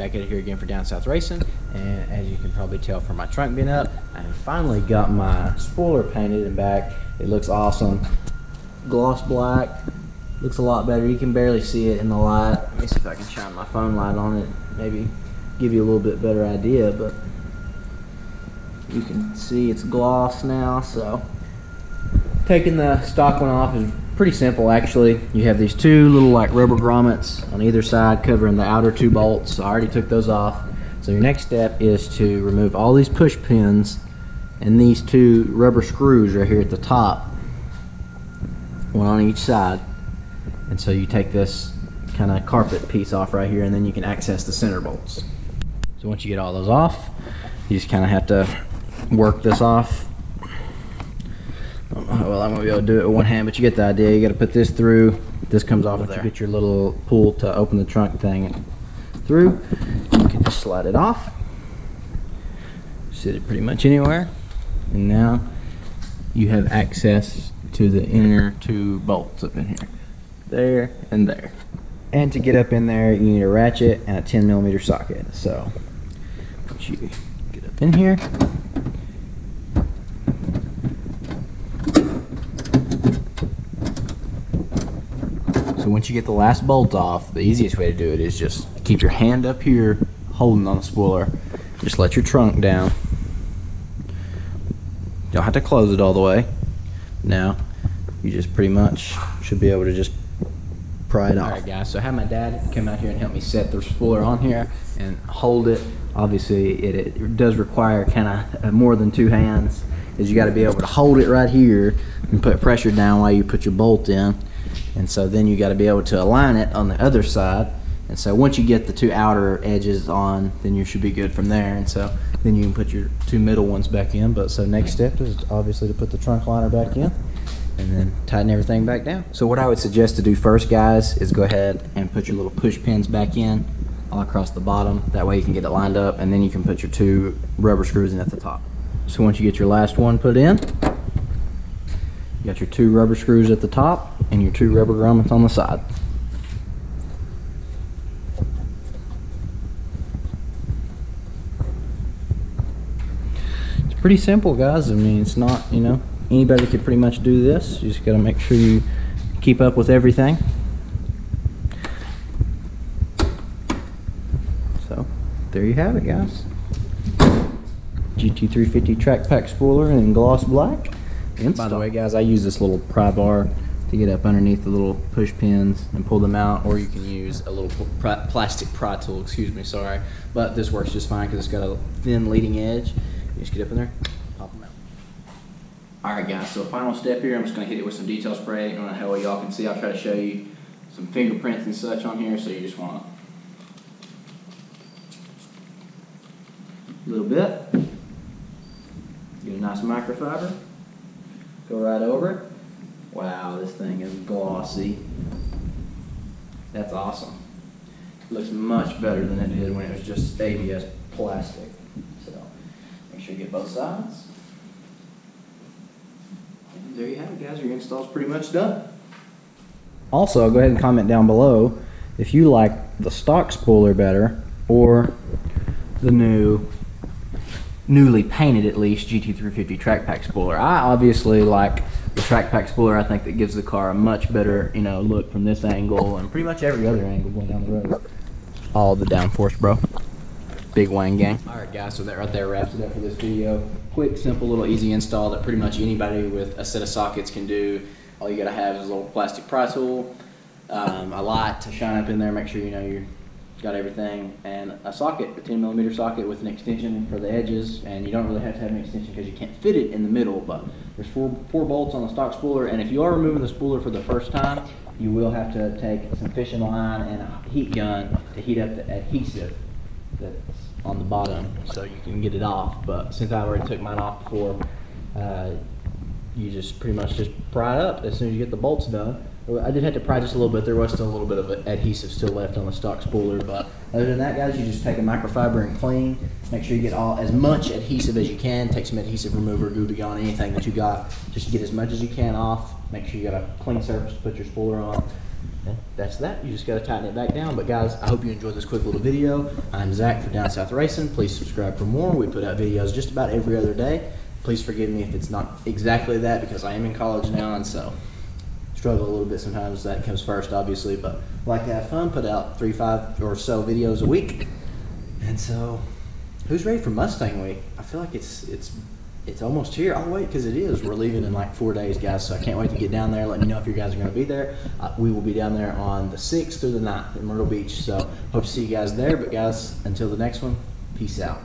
back at it here again for Down South Racing, and as you can probably tell from my trunk being up, I finally got my spoiler painted and back. It looks awesome. Gloss black, looks a lot better. You can barely see it in the light. Let me see if I can shine my phone light on it, maybe give you a little bit better idea, but you can see it's gloss now. So taking the stock one off is pretty simple actually. You have these two little like rubber grommets on either side covering the outer two bolts. So I already took those off. So your next step is to remove all these push pins and these two rubber screws right here at the top, one on each side. And so you take this kind of carpet piece off right here, and then you can access the center bolts. So once you get all those off, you just kind of have to work this off. I don't know how well I'm gonna be able to do it with one hand, but you get the idea. You got to put this through. This comes off of there. You get your little pull to open the trunk thing through. You can just slide it off. Sit it pretty much anywhere, and now you have access to the inner two bolts up in here, there and there. And to get up in there, you need a ratchet and a 10mm socket. So once you get up in here, once you get the last bolt off, the easiest way to do it is just keep your hand up here holding on the spoiler. Just let your trunk down. You don't have to close it all the way. Now you just pretty much should be able to just pry it off. Alright guys, so I had my dad come out here and help me set the spoiler on here and hold it. Obviously it does require kind of more than two hands, is you got to be able to hold it right here and put pressure down while you put your bolt in. And so then you got to be able to align it on the other side. And so once you get the two outer edges on, then you should be good from there. And so then you can put your two middle ones back in. But so next step is obviously to put the trunk liner back in and then tighten everything back down. So what I would suggest to do first, guys, is go ahead and put your little push pins back in all across the bottom. That way you can get it lined up, and then you can put your two rubber screws in at the top. So once you get your last one put in, you got your two rubber screws at the top and your two rubber grommets on the side. It's pretty simple, guys. I mean, it's not, you know, anybody could pretty much do this. You just got to make sure you keep up with everything. So there you have it, guys. GT350 Track Pack spoiler in gloss black. By the way, guys, I use this little pry bar to get up underneath the little push pins and pull them out, or you can use a little plastic pry tool, excuse me, sorry. But this works just fine because it's got a thin leading edge. You just get up in there, pop them out. Alright guys, so final step here, I'm just going to hit it with some detail spray. I don't know how well y'all can see. I'll try to show you some fingerprints and such on here, so you just want a little bit. Get a nice microfiber. Go right over it. Wow, this thing is glossy. That's awesome. It looks much better than it did when it was just ABS plastic. So make sure you get both sides. And there you have it, guys. Your install's pretty much done. Also, go ahead and comment down below if you like the stock spoiler better or the newly painted, at least, GT350 Track Pack spoiler. I obviously like the Track Pack spoiler. I think that gives the car a much better, you know, look from this angle and pretty much every other angle going down the road. All the downforce, bro. Big Wang gang. Alright guys, so that right there wraps it up for this video. Quick, simple, little easy install that pretty much anybody with a set of sockets can do. All you gotta have is a little plastic pry tool, a light to shine up in there, make sure you know you're got everything, and a socket, a 10mm socket with an extension for the edges. And you don't really have to have an extension because you can't fit it in the middle, but there's four bolts on the stock spooler. And if you are removing the spooler for the first time, you will have to take some fishing line and a heat gun to heat up the adhesive that's on the bottom so you can get it off. But since I already took mine off before, you just pretty much just pry it up as soon as you get the bolts done. I did have to pry just a little bit. There was still a little bit of adhesive still left on the stock spooler, but other than that, guys, you just take a microfiber and clean. Make sure you get as much adhesive as you can. Take some adhesive remover, glue gun, anything that you got. Just get as much as you can off. Make sure you got a clean surface to put your spooler on. Okay. that's that. You just got to tighten it back down. But guys, I hope you enjoyed this quick little video. I'm Zach for Down South Racing. Please subscribe for more. We put out videos just about every other day. Please forgive me if it's not exactly that, because I am in college now, and so struggle a little bit sometimes. That comes first, obviously, but like to have fun, put out 3-5 or so videos a week. And so, who's ready for Mustang Week? I feel like it's almost here. I'll wait, because it is. We're leaving in like 4 days, guys, so I can't wait to get down there. Let me know if you guys are going to be there. We will be down there on the 6th through the 9th in Myrtle Beach, so hope to see you guys there. But guys, until the next one, peace out.